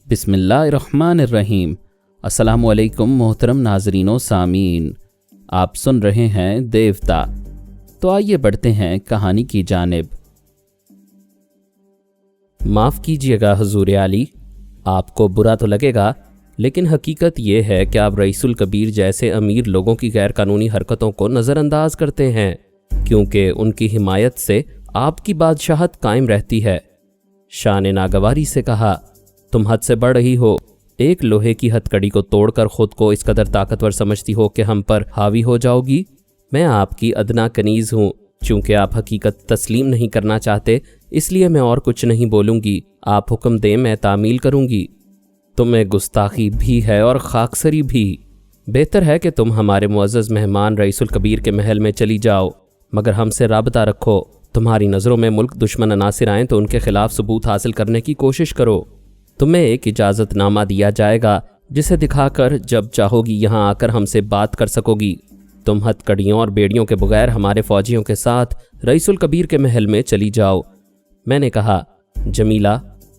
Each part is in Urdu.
بسم اللہ الرحمن الرحیم۔ السلام علیکم محترم ناظرین و سامعین، آپ سن رہے ہیں دیوتا۔ تو آئیے بڑھتے ہیں کہانی کی جانب۔ معاف کیجیے گا حضور عالی، آپ کو برا تو لگے گا، لیکن حقیقت یہ ہے کہ آپ رئیس الکبیر جیسے امیر لوگوں کی غیر قانونی حرکتوں کو نظر انداز کرتے ہیں، کیونکہ ان کی حمایت سے آپ کی بادشاہت قائم رہتی ہے۔ شاہ نے ناگواری سے کہا، تم حد سے بڑھ رہی ہو، ایک لوہے کی ہتھ کڑی کو توڑ کر خود کو اس قدر طاقتور سمجھتی ہو کہ ہم پر حاوی ہو جاؤ گی۔ میں آپ کی ادنا کنیز ہوں، چونکہ آپ حقیقت تسلیم نہیں کرنا چاہتے، اس لیے میں اور کچھ نہیں بولوں گی۔ آپ حکم دیں، میں تعمیل کروں گی۔ تمہیں گستاخی بھی ہے اور خاکسری بھی۔ بہتر ہے کہ تم ہمارے معزز مہمان رئیس الکبیر کے محل میں چلی جاؤ، مگر ہم سے رابطہ رکھو۔ تمہاری نظروں میں ملک دشمن عناصر آئیں تو ان کے خلاف ثبوت حاصل کرنے کی کوشش کرو۔ تمہیں ایک اجازت نامہ دیا جائے گا جسے دکھا کر جب چاہو گی یہاں آ کر ہم سے بات کر سکو گی۔ تم ہتھ کڑیوں اور بیڑیوں کے بغیر ہمارے فوجیوں کے ساتھ رئیس الکبیر کے محل میں چلی جاؤ۔ میں نے کہا، جمیلہ،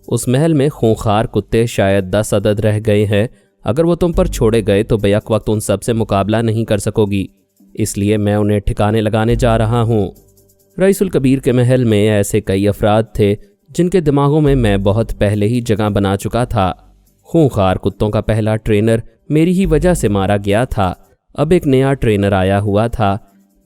اس محل میں خونخوار کتے شاید 10 عدد رہ گئے ہیں۔ اگر وہ تم پر چھوڑے گئے تو بیک وقت ان سب سے مقابلہ نہیں کر سکو گی، اس لیے میں انہیں ٹھکانے لگانے جا رہا ہوں۔ رئیس الکبیر کے محل میں ایسے کئی افراد تھے جن کے دماغوں میں بہت پہلے ہی جگہ بنا چکا تھا۔ خونخوار کتوں کا پہلا ٹرینر میری ہی وجہ سے مارا گیا تھا۔ اب ایک نیا ٹرینر آیا ہوا تھا۔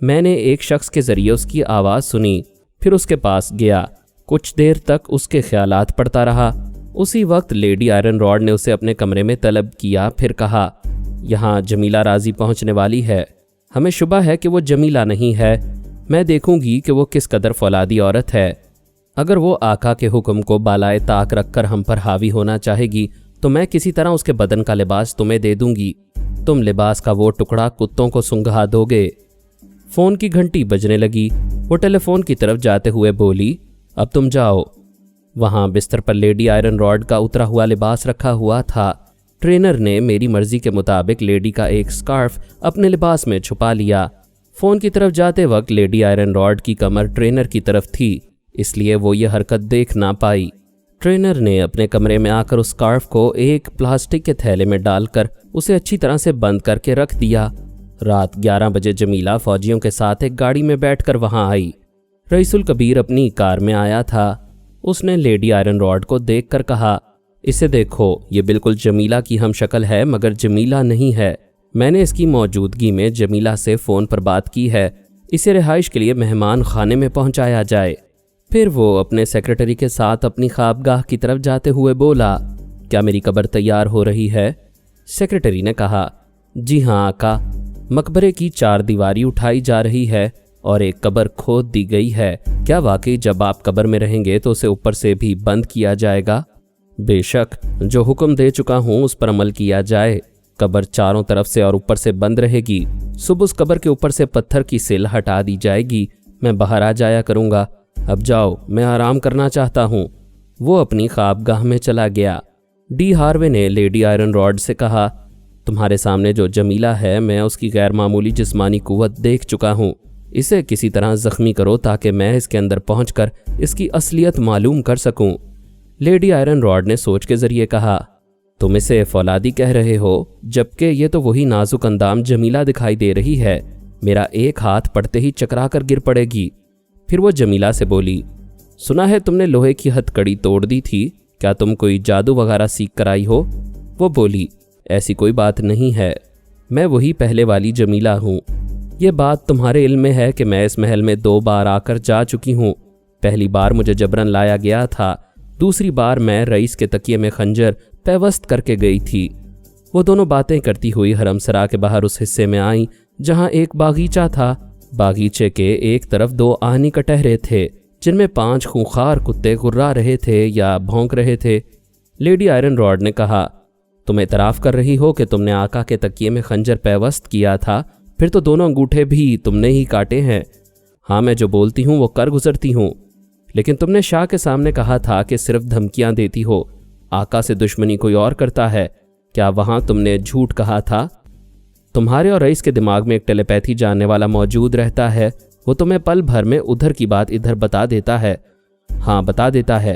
میں نے ایک شخص کے ذریعے اس کی آواز سنی، پھر اس کے پاس گیا۔ کچھ دیر تک اس کے خیالات پڑھتا رہا۔ اسی وقت لیڈی آئرن راڈ نے اسے اپنے کمرے میں طلب کیا، پھر کہا، یہاں جمیلہ راضی پہنچنے والی ہے۔ ہمیں شبہ ہے کہ وہ جمیلہ نہیں ہے۔ میں دیکھوں گی کہ وہ کس قدر فولادی عورت ہے۔ اگر وہ آقا کے حکم کو بالائے طاق رکھ کر ہم پر حاوی ہونا چاہے گی تو میں کسی طرح اس کے بدن کا لباس تمہیں دے دوں گی۔ تم لباس کا وہ ٹکڑا کتوں کو سنگھا دو گے۔ فون کی گھنٹی بجنے لگی۔ وہ ٹیلی فون کی طرف جاتے ہوئے بولی، اب تم جاؤ۔ وہاں بستر پر لیڈی آئرن راڈ کا اترا ہوا لباس رکھا ہوا تھا۔ ٹرینر نے میری مرضی کے مطابق لیڈی کا ایک سکارف اپنے لباس میں چھپا لیا۔ فون کی طرف جاتے وقت لیڈی آئرن راڈ کی کمر ٹرینر کی طرف تھی، اس لیے وہ یہ حرکت دیکھ نہ پائی۔ ٹرینر نے اپنے کمرے میں آ کر اس سکارف کو ایک پلاسٹک کے تھیلے میں ڈال کر اسے اچھی طرح سے بند کر کے رکھ دیا۔ رات 11 بجے جمیلہ فوجیوں کے ساتھ ایک گاڑی میں بیٹھ کر وہاں آئی۔ رئیس الکبیر اپنی کار میں آیا تھا۔ اس نے لیڈی آئرن راڈ کو دیکھ کر کہا، اسے دیکھو، یہ بالکل جمیلہ کی ہم شکل ہے مگر جمیلہ نہیں ہے۔ میں نے اس کی موجودگی میں جمیلہ سے فون پر بات کی ہے۔ اسے رہائش کے لیے مہمان خانے میں پہنچایا جائے۔ پھر وہ اپنے سیکرٹری کے ساتھ اپنی خوابگاہ کی طرف جاتے ہوئے بولا، کیا میری قبر تیار ہو رہی ہے؟ سیکرٹری نے کہا، جی ہاں آقا، مقبرے کی 4 دیواری اٹھائی جا رہی ہے اور ایک قبر کھود دی گئی ہے۔ کیا واقعی جب آپ قبر میں رہیں گے تو اسے اوپر سے بھی بند کیا جائے گا؟ بے شک، جو حکم دے چکا ہوں اس پر عمل کیا جائے۔ قبر چاروں طرف سے اور اوپر سے بند رہے گی۔ صبح اس قبر کے اوپر سے پتھر کی سل ہٹا دی جائے گی۔ میں باہر آ جایا کروں گا۔ اب جاؤ، میں آرام کرنا چاہتا ہوں۔ وہ اپنی خوابگاہ میں چلا گیا۔ ڈی ہاروے نے لیڈی آئرن راڈ سے کہا، تمہارے سامنے جو جمیلہ ہے، میں اس کی غیر معمولی جسمانی قوت دیکھ چکا ہوں۔ اسے کسی طرح زخمی کرو تاکہ میں اس کے اندر پہنچ کر اس کی اصلیت معلوم کر سکوں۔ لیڈی آئرن راڈ نے سوچ کے ذریعے کہا، تم اسے فولادی کہہ رہے ہو، جبکہ یہ تو وہی نازک اندام جمیلہ دکھائی دے رہی ہے۔ میرا ایک ہاتھ پڑتے ہی چکرا کر گر پڑے گی۔ پھر وہ جمیلہ سے بولی، سنا ہے تم نے لوہے کی ہتھ کڑی توڑ دی تھی، کیا تم کوئی جادو وغیرہ سیکھ کر آئی ہو؟ وہ بولی، ایسی کوئی بات نہیں ہے، میں وہی پہلے والی جمیلہ ہوں۔ یہ بات تمہارے علم میں ہے کہ میں اس محل میں 2 بار آ کر جا چکی ہوں۔ پہلی بار مجھے جبرن لایا گیا تھا، دوسری بار میں رئیس کے تکیے میں خنجر پیوست کر کے گئی تھی۔ وہ دونوں باتیں کرتی ہوئی حرم سرا کے باہر اس حصے میں آئیں جہاں ایک باغیچہ تھا۔ باغیچے کے ایک طرف 2 آہنی کٹہرے تھے جن میں 5 خونخوار کتے گرا رہے تھے یا بھونک رہے تھے۔ لیڈی آئرن راڈ نے کہا، تم اعتراف کر رہی ہو کہ تم نے آقا کے تکیے میں خنجر پیوست کیا تھا، پھر تو دونوں انگوٹھے بھی تم نے ہی کاٹے ہیں۔ ہاں، میں جو بولتی ہوں وہ کر گزرتی ہوں، لیکن تم نے شاہ کے سامنے کہا تھا کہ صرف دھمکیاں دیتی ہو، آقا سے دشمنی کوئی اور کرتا ہے۔ کیا وہاں تم نے جھوٹ کہا تھا؟ تمہارے اور رئیس کے دماغ میں ایک ٹیلی پیتھی جاننے والا موجود رہتا ہے، وہ تمہیں پل بھر میں ادھر کی بات ادھر بتا دیتا ہے۔ ہاں، بتا دیتا ہے۔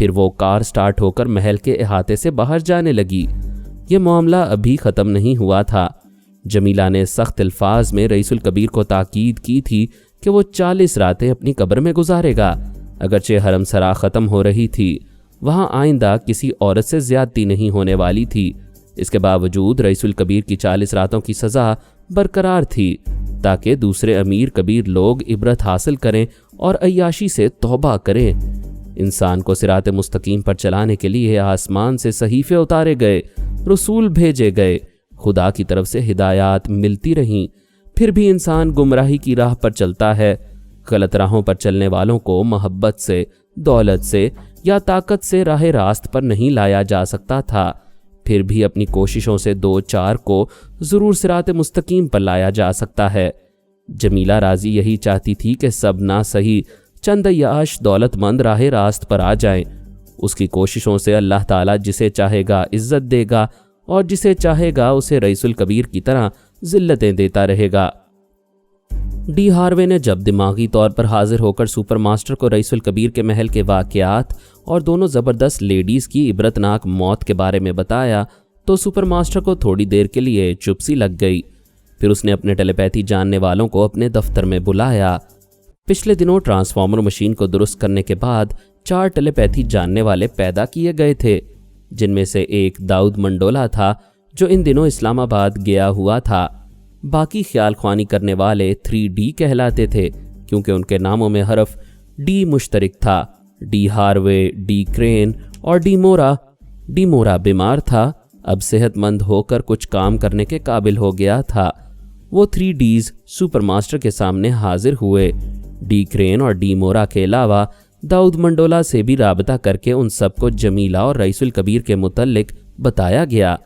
پھر وہ کار سٹارٹ ہو کر محل کے احاطے سے باہر جانے لگی۔ یہ معاملہ ابھی ختم نہیں ہوا تھا۔ جمیلہ نے سخت الفاظ میں رئیس الکبیر کو تاکید کی تھی کہ وہ 40 راتیں اپنی قبر میں گزارے گا۔ اگرچہ حرم سرا ختم ہو رہی تھی، وہاں آئندہ کسی عورت سے زیادتی نہیں ہونے والی تھی۔ اس کے باوجود رئیس الکبیر کی 40 راتوں کی سزا برقرار تھی تاکہ دوسرے امیر کبیر لوگ عبرت حاصل کریں اور عیاشی سے توبہ کریں۔ انسان کو صراط مستقیم پر چلانے کے لیے آسمان سے صحیفے اتارے گئے، رسول بھیجے گئے، خدا کی طرف سے ہدایات ملتی رہیں، پھر بھی انسان گمراہی کی راہ پر چلتا ہے۔ غلط راہوں پر چلنے والوں کو محبت سے، دولت سے یا طاقت سے راہ راست پر نہیں لایا جا سکتا تھا، پھر بھی اپنی کوششوں سے 2-4 کو ضرور صراط مستقیم پر لایا جا سکتا ہے۔ جمیلہ راضی یہی چاہتی تھی کہ سب نہ صحیح چند عیاش دولت مند راہ راست پر آ جائیں۔ اس کی کوششوں سے اللہ تعالیٰ جسے چاہے گا عزت دے گا اور جسے چاہے گا اسے رئیس الکبیر کی طرح ذلتیں دیتا رہے گا۔ ڈی ہاروے نے جب دماغی طور پر حاضر ہو کر سپر ماسٹر کو رئیس الکبیر کے محل کے واقعات اور دونوں زبردست لیڈیز کی عبرتناک موت کے بارے میں بتایا تو سپر ماسٹر کو تھوڑی دیر کے لیے چپ سی لگ گئی۔ پھر اس نے اپنے ٹیلیپیتھی جاننے والوں کو اپنے دفتر میں بلایا۔ پچھلے دنوں ٹرانسفارمر مشین کو درست کرنے کے بعد 4 ٹیلیپیتھی جاننے والے پیدا کیے گئے تھے، جن میں سے ایک داؤد منڈولا تھا جو ان دنوں اسلام آباد گیا ہوا تھا۔ باقی خیال خوانی کرنے والے 3D کہلاتے تھے کیونکہ ان کے ناموں میں حرف ڈی مشترک تھا۔ ڈی ہاروے، ڈی کرین اور ڈی مورا۔ ڈی مورا بیمار تھا، اب صحت مند ہو کر کچھ کام کرنے کے قابل ہو گیا تھا۔ وہ 3Ds سپر ماسٹر کے سامنے حاضر ہوئے۔ ڈی کرین اور ڈی مورا کے علاوہ داؤد منڈولا سے بھی رابطہ کر کے ان سب کو جمیلہ اور رئیس الکبیر کے متعلق بتایا گیا۔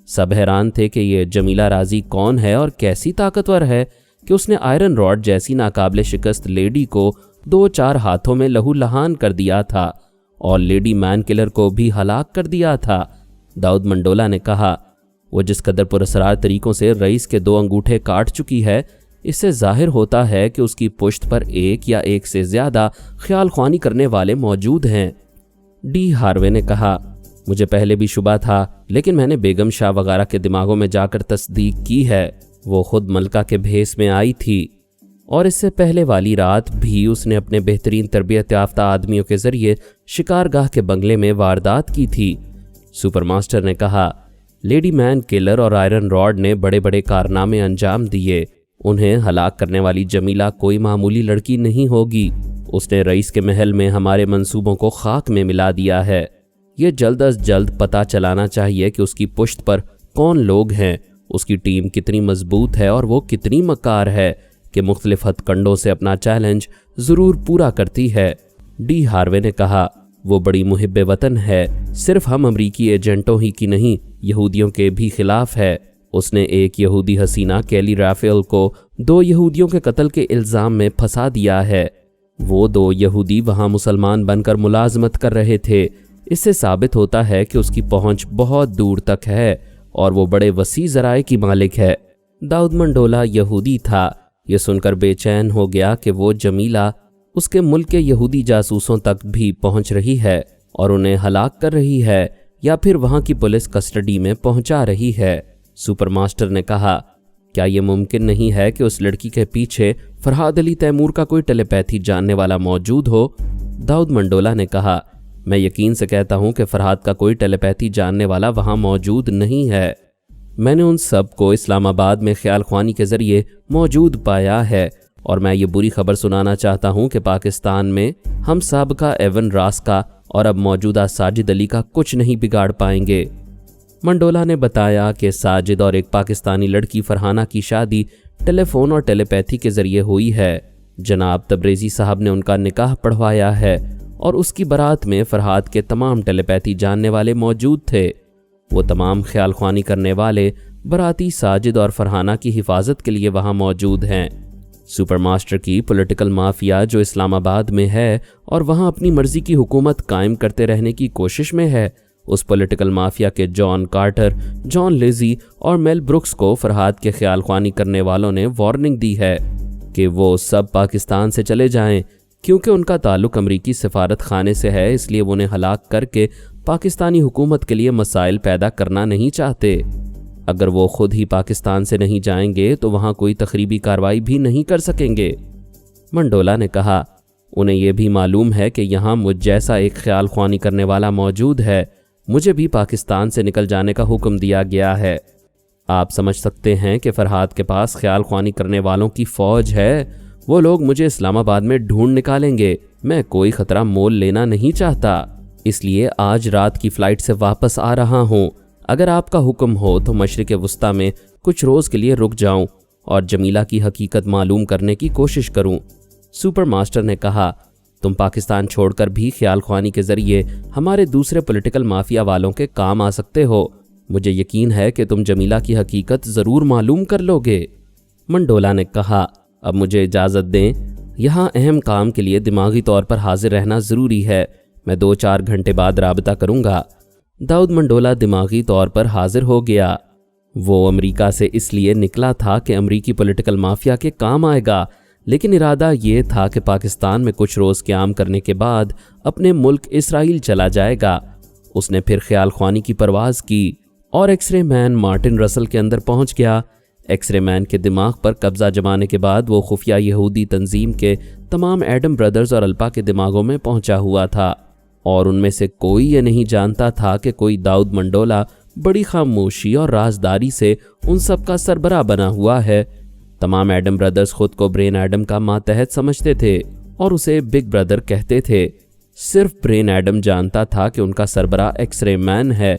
سب حیران تھے کہ یہ جمیلہ راضی کون ہے اور کیسی طاقتور ہے کہ اس نے آئرن راڈ جیسی ناقابل شکست لیڈی کو 2-4 ہاتھوں میں لہو لہان کر دیا تھا اور لیڈی مین کلر کو بھی ہلاک کر دیا تھا۔ داؤد منڈولا نے کہا، وہ جس قدر پراسرار طریقوں سے رئیس کے 2 انگوٹھے کاٹ چکی ہے، اس سے ظاہر ہوتا ہے کہ اس کی پشت پر ایک یا ایک سے زیادہ خیال خوانی کرنے والے موجود ہیں۔ ڈی ہاروے نے کہا، مجھے پہلے بھی شبہ تھا لیکن میں نے بیگم شاہ وغیرہ کے دماغوں میں جا کر تصدیق کی ہے۔ وہ خود ملکہ کے بھیس میں آئی تھی اور اس سے پہلے والی رات بھی اس نے اپنے بہترین تربیت یافتہ آدمیوں کے ذریعے شکارگاہ کے بنگلے میں واردات کی تھی۔ سپر ماسٹر نے کہا، لیڈی مین کلر اور آئرن راڈ نے بڑے بڑے کارنامے انجام دیے، انہیں ہلاک کرنے والی جمیلہ کوئی معمولی لڑکی نہیں ہوگی۔ اس نے رئیس کے محل میں ہمارے منصوبوں کو خاک میں ملا دیا ہے۔ یہ جلد از جلد پتہ چلانا چاہیے کہ اس کی پشت پر کون لوگ ہیں، اس کی ٹیم کتنی مضبوط ہے اور وہ کتنی مکار ہے کہ مختلف ہتھ کنڈوں سے اپنا چیلنج ضرور پورا کرتی ہے۔ ڈی ہاروے نے کہا، وہ بڑی محب وطن ہے، صرف ہم امریکی ایجنٹوں ہی کی نہیں، یہودیوں کے بھی خلاف ہے۔ اس نے ایک یہودی حسینہ کیلی رافیل کو 2 یہودیوں کے قتل کے الزام میں پھنسا دیا ہے۔ وہ 2 یہودی وہاں مسلمان بن کر ملازمت کر رہے تھے۔ اس سے ثابت ہوتا ہے کہ اس کی پہنچ بہت دور تک ہے اور وہ بڑے وسیع ذرائع کی مالک ہے۔ داؤد منڈولا یہودی تھا۔ یہ سن کر بے چین ہو گیا کہ وہ جمیلہ اس کے ملک کے یہودی جاسوسوں تک بھی پہنچ رہی ہے اور انہیں ہلاک کر رہی ہے یا پھر وہاں کی پولیس کسٹڈی میں پہنچا رہی ہے۔ سپر ماسٹر نے کہا، کیا یہ ممکن نہیں ہے کہ اس لڑکی کے پیچھے فرحاد علی تیمور کا کوئی ٹیلیپیتھی جاننے والا موجود ہو؟ داؤد منڈولا نے کہا، میں یقین سے کہتا ہوں کہ فرحاد کا کوئی ٹیلیپیتھی جاننے والا وہاں موجود نہیں ہے۔ میں نے ان سب کو اسلام آباد میں خیال خوانی کے ذریعے موجود پایا ہے اور میں یہ بری خبر سنانا چاہتا ہوں کہ پاکستان میں ہم سابقہ ایون راس کا اور اب موجودہ ساجد علی کا کچھ نہیں بگاڑ پائیں گے۔ منڈولا نے بتایا کہ ساجد اور ایک پاکستانی لڑکی فرحانہ کی شادی ٹیلی فون اور ٹیلیپیتھی کے ذریعے ہوئی ہے۔ جناب تبریزی صاحب نے ان کا نکاح پڑھوایا ہے اور اس کی برات میں فرحاد کے تمام ٹیلیپیتھی جاننے والے موجود تھے۔ وہ تمام خیال خوانی کرنے والے براتی ساجد اور فرحانہ کی حفاظت کے لیے وہاں موجود ہیں۔ سپر ماسٹر کی پولیٹیکل مافیا جو اسلام آباد میں ہے اور وہاں اپنی مرضی کی حکومت قائم کرتے رہنے کی کوشش میں ہے، اس پولیٹیکل مافیا کے جان کارٹر، جان لیزی اور میل بروکس کو فرحاد کے خیال خوانی کرنے والوں نے وارننگ دی ہے کہ وہ سب پاکستان سے چلے جائیں، کیونکہ ان کا تعلق امریکی سفارت خانے سے ہے، اس لیے وہ انہیں ہلاک کر کے پاکستانی حکومت کے لیے مسائل پیدا کرنا نہیں چاہتے۔ اگر وہ خود ہی پاکستان سے نہیں جائیں گے تو وہاں کوئی تخریبی کارروائی بھی نہیں کر سکیں گے۔ منڈولا نے کہا، انہیں یہ بھی معلوم ہے کہ یہاں مجھ جیسا ایک خیال خوانی کرنے والا موجود ہے، مجھے بھی پاکستان سے نکل جانے کا حکم دیا گیا ہے۔ آپ سمجھ سکتے ہیں کہ فرحاد کے پاس خیال خوانی کرنے والوں کی فوج ہے، وہ لوگ مجھے اسلام آباد میں ڈھونڈ نکالیں گے، میں کوئی خطرہ مول لینا نہیں چاہتا، اس لیے آج رات کی فلائٹ سے واپس آ رہا ہوں۔ اگر آپ کا حکم ہو تو مشرق وسطیٰ میں کچھ روز کے لیے رک جاؤں اور جمیلہ کی حقیقت معلوم کرنے کی کوشش کروں۔ سپر ماسٹر نے کہا، تم پاکستان چھوڑ کر بھی خیال خوانی کے ذریعے ہمارے دوسرے پولیٹیکل مافیا والوں کے کام آ سکتے ہو، مجھے یقین ہے کہ تم جمیلہ کی حقیقت ضرور معلوم کر لو گے۔ منڈولا نے کہا، اب مجھے اجازت دیں، یہاں اہم کام کے لیے دماغی طور پر حاضر رہنا ضروری ہے، میں 2-4 گھنٹے بعد رابطہ کروں گا۔ داؤد منڈولا دماغی طور پر حاضر ہو گیا۔ وہ امریکہ سے اس لیے نکلا تھا کہ امریکی پولیٹیکل مافیا کے کام آئے گا، لیکن ارادہ یہ تھا کہ پاکستان میں کچھ روز قیام کرنے کے بعد اپنے ملک اسرائیل چلا جائے گا۔ اس نے پھر خیال خوانی کی پرواز کی اور ایکس رے مین مارٹن رسل کے اندر پہنچ گیا۔ ایکس رے مین کے دماغ پر قبضہ جمانے کے بعد وہ خفیہ یہودی تنظیم کے تمام ایڈم برادرز اور الپا کے دماغوں میں پہنچا ہوا تھا، اور ان میں سے کوئی یہ نہیں جانتا تھا کہ کوئی داؤد منڈولا بڑی خاموشی اور رازداری سے ان سب کا سربراہ بنا ہوا ہے۔ تمام ایڈم برادرز خود کو برین ایڈم کا ماتحت سمجھتے تھے اور اسے بگ برادر کہتے تھے۔ صرف برین ایڈم جانتا تھا کہ ان کا سربراہ ایکس رے مین ہے۔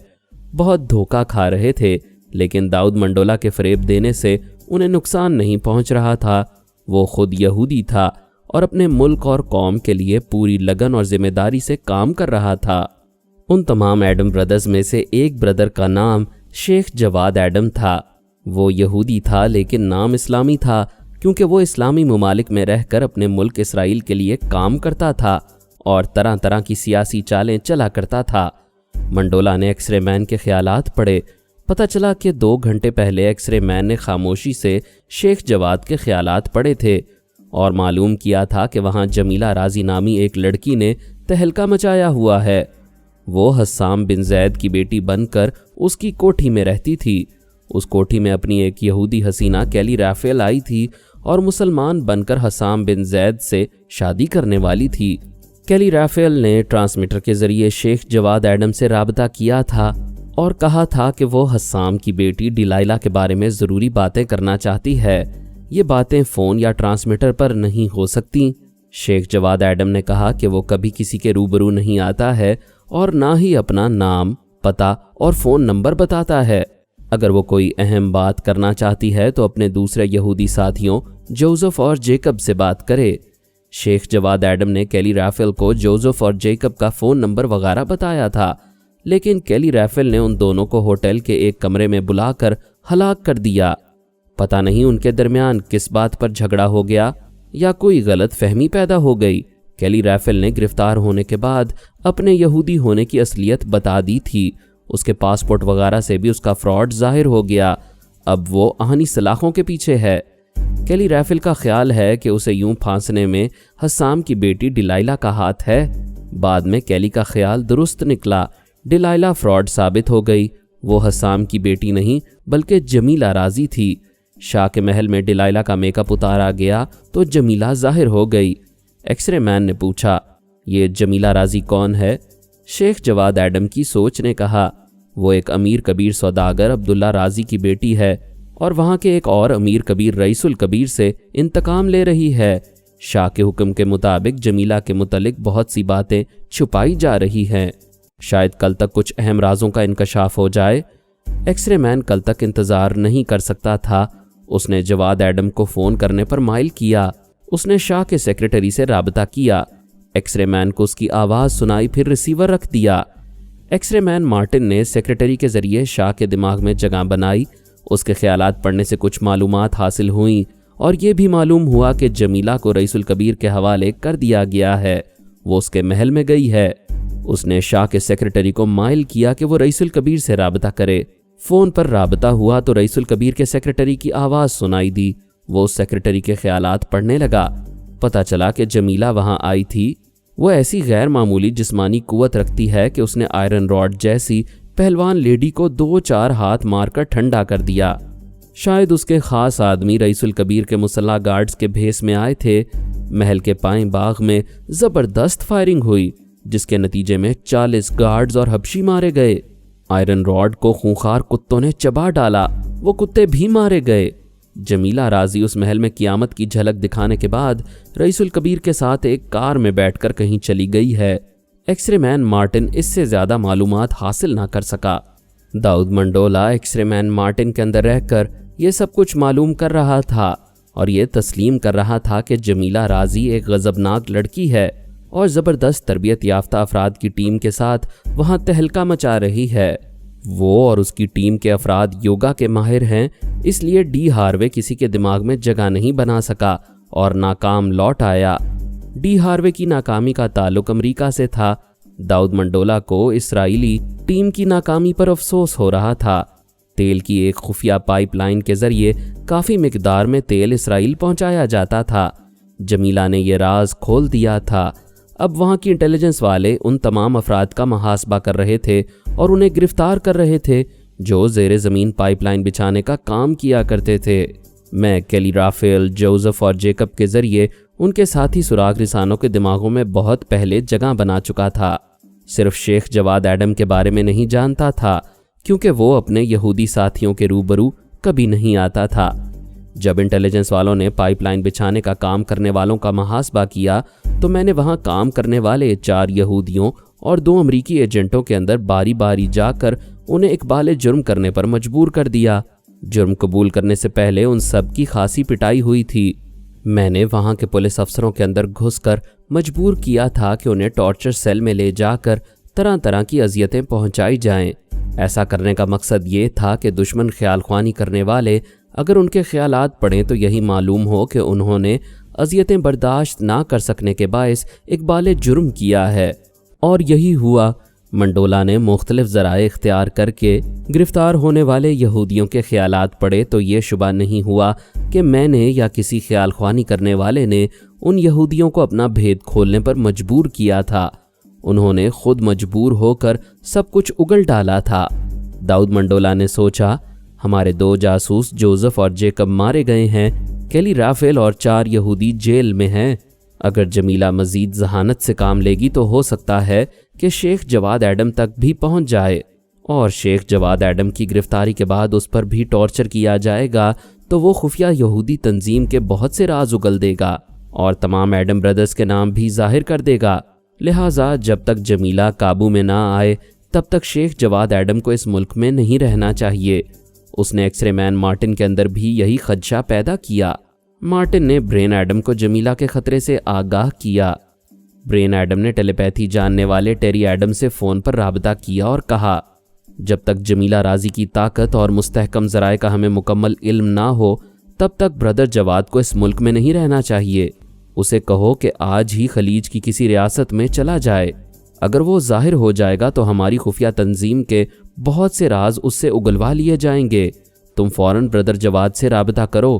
بہت دھوکہ کھا رہے تھے، لیکن داؤد منڈولا کے فریب دینے سے انہیں نقصان نہیں پہنچ رہا تھا۔ وہ خود یہودی تھا اور اپنے ملک اور قوم کے لیے پوری لگن اور ذمہ داری سے کام کر رہا تھا۔ ان تمام ایڈم برادرز میں سے ایک برادر کا نام شیخ جواد ایڈم تھا۔ وہ یہودی تھا لیکن نام اسلامی تھا، کیونکہ وہ اسلامی ممالک میں رہ کر اپنے ملک اسرائیل کے لیے کام کرتا تھا اور طرح طرح کی سیاسی چالیں چلا کرتا تھا۔ منڈولا نے ایکس رے مین کے خیالات پڑھے۔ پتہ چلا کہ 2 گھنٹے پہلے ایکس رے مین نے خاموشی سے شیخ جواد کے خیالات پڑھے تھے اور معلوم کیا تھا کہ وہاں جمیلہ رازی نامی ایک لڑکی نے تہلکہ مچایا ہوا ہے۔ وہ حسام بن زید کی بیٹی بن کر اس کی کوٹھی میں رہتی تھی۔ اس کوٹھی میں اپنی ایک یہودی حسینہ کیلی رافیل آئی تھی اور مسلمان بن کر حسام بن زید سے شادی کرنے والی تھی۔ کیلی رافیل نے ٹرانسمیٹر کے ذریعے شیخ جواد ایڈم سے رابطہ کیا تھا اور کہا تھا کہ وہ حسام کی بیٹی ڈیلائلہ کے بارے میں ضروری باتیں کرنا چاہتی ہے۔ یہ باتیں فون یا ٹرانسمیٹر پر نہیں ہو سکتی۔ شیخ جواد ایڈم نے کہا کہ وہ کبھی کسی کے روبرو نہیں آتا ہے اور نہ ہی اپنا نام، پتہ اور فون نمبر بتاتا ہے۔ اگر وہ کوئی اہم بات کرنا چاہتی ہے تو اپنے دوسرے یہودی ساتھیوں جوزف اور جیکب سے بات کرے۔ شیخ جواد ایڈم نے کیلی رافیل کو جوزف اور جیکب کا فون نمبر وغیرہ بتایا تھا، لیکن کیلی رافیل نے ان دونوں کو ہوٹل کے ایک کمرے میں بلا کر ہلاک کر دیا۔ پتہ نہیں ان کے درمیان کس بات پر جھگڑا ہو گیا یا کوئی غلط فہمی پیدا ہو گئی۔ کیلی رافیل نے گرفتار ہونے کے بعد اپنے یہودی ہونے کی اصلیت بتا دی تھی۔ اس کے پاسپورٹ وغیرہ سے بھی اس کا فراڈ ظاہر ہو گیا۔ اب وہ آہنی سلاخوں کے پیچھے ہے۔ کیلی رافیل کا خیال ہے کہ اسے یوں پھانسنے میں حسام کی بیٹی ڈیلائلہ کا ہاتھ ہے۔ بعد میں کیلی کا خیال درست نکلا۔ ڈیلائلہ فراڈ ثابت ہو گئی۔ وہ حسام کی بیٹی نہیں بلکہ جمیلہ رازی تھی۔ شاہ کے محل میں ڈیلائلہ کا میک اپ اتارا گیا تو جمیلہ ظاہر ہو گئی۔ ایکس رے مین نے پوچھا، یہ جمیلہ رازی کون ہے؟ شیخ جواد ایڈم کی سوچ نے کہا، وہ ایک امیر کبیر سوداگر عبداللہ رازی کی بیٹی ہے اور وہاں کے ایک اور امیر کبیر رئیس الکبیر سے انتقام لے رہی ہے۔ شاہ کے حکم کے مطابق جمیلہ کے متعلق بہت سی باتیں چھپائی جا رہی ہیں۔ شاید کل تک کچھ اہم رازوں کا انکشاف ہو جائے۔ ایکس رے مین کل تک انتظار نہیں کر سکتا تھا۔ اس نے جواد ایڈم کو فون کرنے پر مائل کیا۔ اس نے شاہ کے سیکریٹری سے رابطہ کیا۔ ایکس رے مین کو اس کی آواز سنائی، پھر ریسیور رکھ دیا۔ ایکس رے مین مارٹن نے سیکریٹری کے ذریعے شاہ کے دماغ میں جگہ بنائی۔ اس کے خیالات پڑھنے سے کچھ معلومات حاصل ہوئیں اور یہ بھی معلوم ہوا کہ جمیلہ کو رئیس الکبیر کے حوالے کر دیا گیا ہے۔ وہ اس کے محل میں گئی ہے۔ اس نے شاہ کے سیکریٹری کو مائل کیا کہ وہ رئیس الکبیر سے رابطہ کرے۔ فون پر رابطہ ہوا تو رئیس الکبیر کے سیکریٹری کی آواز سنائی دی۔ وہ اس سیکریٹری کے خیالات پڑھنے لگا۔ پتہ چلا کہ جمیلہ وہاں آئی تھی۔ وہ ایسی غیر معمولی جسمانی قوت رکھتی ہے کہ اس نے آئرن راڈ جیسی پہلوان لیڈی کو 2-4 ہاتھ مار کر ٹھنڈا کر دیا۔ شاید اس کے خاص آدمی رئیس الکبیر کے مسلح گارڈز کے بھیس میں آئے تھے۔ محل کے پائیں باغ میں زبردست فائرنگ ہوئی، جس کے نتیجے میں 40 گارڈز اور حبشی مارے گئے۔ آئرن راڈ کو خونخوار کتوں نے چبا ڈالا، وہ کتے بھی مارے گئے۔ جمیلہ راضی اس محل میں قیامت کی جھلک دکھانے کے بعد رئیس الکبیر کے ساتھ ایک کار میں بیٹھ کر کہیں چلی گئی ہے۔ ایکس رے مین مارٹن اس سے زیادہ معلومات حاصل نہ کر سکا۔ داؤد منڈولا ایکس رے مین مارٹن کے اندر رہ کر یہ سب کچھ معلوم کر رہا تھا اور یہ تسلیم کر رہا تھا کہ جمیلہ راضی ایک غضبناک لڑکی ہے اور زبردست تربیت یافتہ افراد کی ٹیم کے ساتھ وہاں تہلکہ مچا رہی ہے۔ وہ اور اس کی ٹیم کے افراد یوگا کے ماہر ہیں، اس لیے ڈی ہاروے کسی کے دماغ میں جگہ نہیں بنا سکا اور ناکام لوٹ آیا۔ ڈی ہاروے کی ناکامی کا تعلق امریکہ سے تھا۔ داؤد منڈولا کو اسرائیلی ٹیم کی ناکامی پر افسوس ہو رہا تھا۔ تیل کی ایک خفیہ پائپ لائن کے ذریعے کافی مقدار میں تیل اسرائیل پہنچایا جاتا تھا۔ جمیلہ نے یہ راز کھول دیا تھا۔ اب وہاں کی انٹیلیجنس والے ان تمام افراد کا محاسبہ کر رہے تھے اور انہیں گرفتار کر رہے تھے جو زیر زمین پائپ لائن بچھانے کا کام کیا کرتے تھے۔ میں کیلی رافیل، جوزف اور جیکب کے ذریعے ان کے ساتھی سراغ رسانوں کے دماغوں میں بہت پہلے جگہ بنا چکا تھا۔ صرف شیخ جواد ایڈم کے بارے میں نہیں جانتا تھا، کیونکہ وہ اپنے یہودی ساتھیوں کے روبرو کبھی نہیں آتا تھا۔ جب انٹیلیجنس والوں نے پائپ لائن بچھانے کا کام کرنے والوں کا محاسبہ کیا تو میں نے وہاں کام کرنے والے 4 یہودیوں اور 2 امریکی ایجنٹوں کے اندر باری باری جا کر انہیں اقبال جرم کرنے پر مجبور کر دیا۔ جرم قبول کرنے سے پہلے ان سب کی خاصی پٹائی ہوئی تھی۔ میں نے وہاں کے پولیس افسروں کے اندر گھس کر مجبور کیا تھا کہ انہیں ٹارچر سیل میں لے جا کر طرح طرح کی اذیتیں پہنچائی جائیں۔ ایسا کرنے کا مقصد یہ تھا کہ دشمن خیال خوانی کرنے والے اگر ان کے خیالات پڑھیں تو یہی معلوم ہو کہ انہوں نے اذیتیں برداشت نہ کر سکنے کے باعث اقبال جرم کیا ہے، اور یہی ہوا۔ منڈولا نے مختلف ذرائع اختیار کر کے گرفتار ہونے والے یہودیوں کے خیالات پڑھے تو یہ شبہ نہیں ہوا کہ میں نے یا کسی خیال خوانی کرنے والے نے ان یہودیوں کو اپنا بھید کھولنے پر مجبور کیا تھا۔ انہوں نے خود مجبور ہو کر سب کچھ اگل ڈالا تھا۔ داؤد منڈولا نے سوچا، ہمارے 2 جاسوس جوزف اور جیکب مارے گئے ہیں، کیلی رافیل اور 4 یہودی جیل میں ہیں۔ اگر جمیلہ مزید ذہانت سے کام لے گی تو ہو سکتا ہے کہ شیخ جواد ایڈم تک بھی پہنچ جائے، اور شیخ جواد ایڈم کی گرفتاری کے بعد اس پر بھی ٹارچر کیا جائے گا تو وہ خفیہ یہودی تنظیم کے بہت سے راز اگل دے گا اور تمام ایڈم برادرز کے نام بھی ظاہر کر دے گا۔ لہٰذا جب تک جمیلہ قابو میں نہ آئے تب تک شیخ جواد ایڈم کو اس ملک میں نہیں رہنا چاہیے۔ اس نے ایکس رے مین مارٹن کے اندر بھی یہی خدشہ پیدا کیا۔ مارٹن نے برین ایڈم کو جمیلہ کے خطرے سے آگاہ کیا۔ برین ایڈم نے ٹیلی پیتھی جاننے والے ٹیری ایڈم سے فون پر رابطہ کیا اور کہا، جب تک جمیلہ راضی کی طاقت اور مستحکم ذرائع کا ہمیں مکمل علم نہ ہو تب تک برادر جواد کو اس ملک میں نہیں رہنا چاہیے۔ اسے کہو کہ آج ہی خلیج کی کسی ریاست میں چلا جائے۔ اگر وہ ظاہر ہو جائے گا تو ہماری خفیہ تنظیم کے بہت سے راز اس سے اگلوا لیے جائیں گے۔ تم فوراً برادر جواد سے رابطہ کرو۔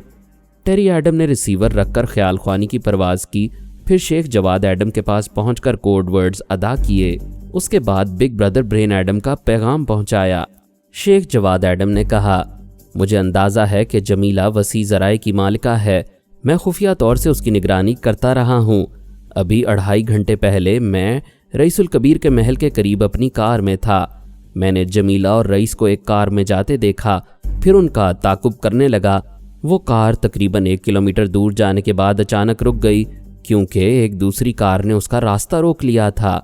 ٹیری ایڈم نے ریسیور رکھ کر خیال خوانی کی پرواز کی، پھر شیخ جواد ایڈم کے پاس پہنچ کر کوڈ ورڈز ادا کیے۔ اس کے بعد بگ برادر برین ایڈم کا پیغام پہنچایا۔ شیخ جواد ایڈم نے کہا، مجھے اندازہ ہے کہ جمیلہ وسیع ذرائع کی مالکہ ہے۔ میں خفیہ طور سے اس کی نگرانی کرتا رہا ہوں۔ ابھی 2.5 گھنٹے پہلے میں رئیس الکبیر کے محل کے قریب اپنی کار میں تھا۔ میں نے جمیلہ اور رئیس کو ایک کار میں جاتے دیکھا، پھر ان کا تعاقب کرنے لگا۔ وہ کار تقریباً 1 کلومیٹر دور جانے کے بعد اچانک رک گئی کیونکہ ایک دوسری کار نے اس کا راستہ روک لیا تھا۔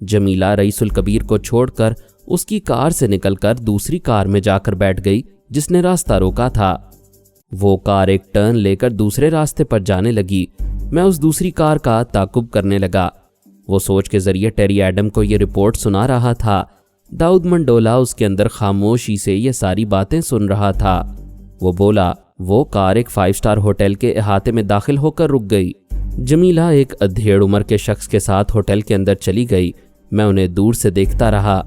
جمیلہ رئیس الکبیر کو چھوڑ کر اس کی کار سے نکل کر دوسری کار میں جا کر بیٹھ گئی جس نے راستہ روکا تھا۔ وہ کار ایک ٹرن لے کر دوسرے راستے پر جانے لگی۔ میں اس دوسری کار کا تعاقب کرنے لگا۔ وہ سوچ کے ذریعے ٹیری ایڈم کو یہ رپورٹ سنا رہا تھا۔ داؤد منڈولا اس کے اندر خاموشی سے یہ ساری باتیں سن رہا تھا۔ وہ بولا، وہ کار ایک 5 اسٹار ہوٹل کے احاطے میں داخل ہو کر رک گئی۔ جمیلہ ایک ادھیڑ عمر کے شخص کے ساتھ ہوٹل کے اندر چلی گئی۔ میں انہیں دور سے دیکھتا رہا۔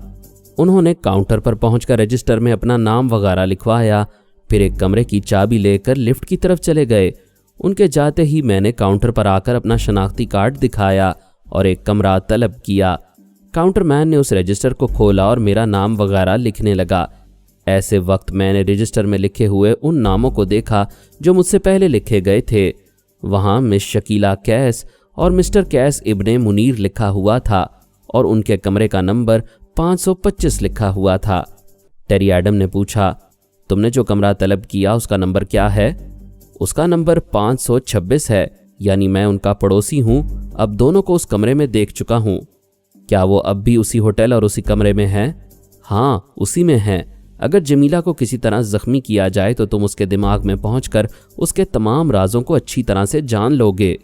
انہوں نے کاؤنٹر پر پہنچ کر رجسٹر میں اپنا نام وغیرہ لکھوایا، پھر ایک کمرے کی چابی لے کر لفٹ کی طرف چلے گئے۔ ان کے جاتے ہی میں نے کاؤنٹر پر آ کر اپنا شناختی کارڈ دکھایا اور ایک کمرہ طلب کیا۔ کاؤنٹر مین نے اس رجسٹر کو کھولا اور میرا نام وغیرہ لکھنے لگا۔ ایسے وقت میں نے رجسٹر میں لکھے ہوئے ان ناموں کو دیکھا جو مجھ سے پہلے لکھے گئے تھے۔ وہاں مس شکیلہ کیس اور مسٹر کیس ابن منیر لکھا ہوا تھا اور ان کے کمرے کا نمبر 525 لکھا ہوا تھا۔ ٹیری ایڈم نے پوچھا، تم نے جو کمرہ طلب کیا اس کا نمبر کیا ہے؟ اس کا نمبر 526 ہے، یعنی میں ان کا پڑوسی ہوں، اب دونوں کو اس کمرے میں دیکھ چکا ہوں۔ کیا وہ اب بھی اسی ہوٹل اور اسی کمرے میں ہیں؟ ہاں، اسی میں ہیں۔ اگر جمیلہ کو کسی طرح زخمی کیا جائے تو تم اس کے دماغ میں پہنچ کر اس کے تمام رازوں کو اچھی طرح سے جان لو گے۔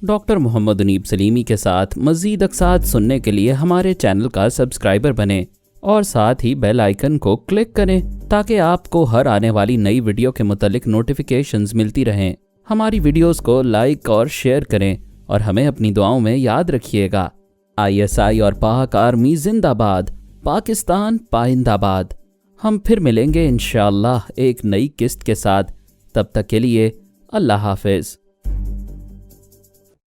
ڈاکٹر محمد انیب سلیمی کے ساتھ مزید اقساط سننے کے لیے ہمارے چینل کا سبسکرائبر بنیں اور ساتھ ہی بیل آئیکن کو کلک کریں تاکہ آپ کو ہر آنے والی نئی ویڈیو کے متعلق نوٹیفیکیشنز ملتی رہیں۔ ہماری ویڈیوز کو لائک اور شیئر کریں اور ہمیں اپنی دعاؤں میں یاد رکھیے گا۔ ISI اور پاک آرمی زندہ باد، پاکستان پائندہ باد۔ ہم پھر ملیں گے انشاءاللہ ایک نئی قسط کے ساتھ، تب تک کے لیے اللہ حافظ۔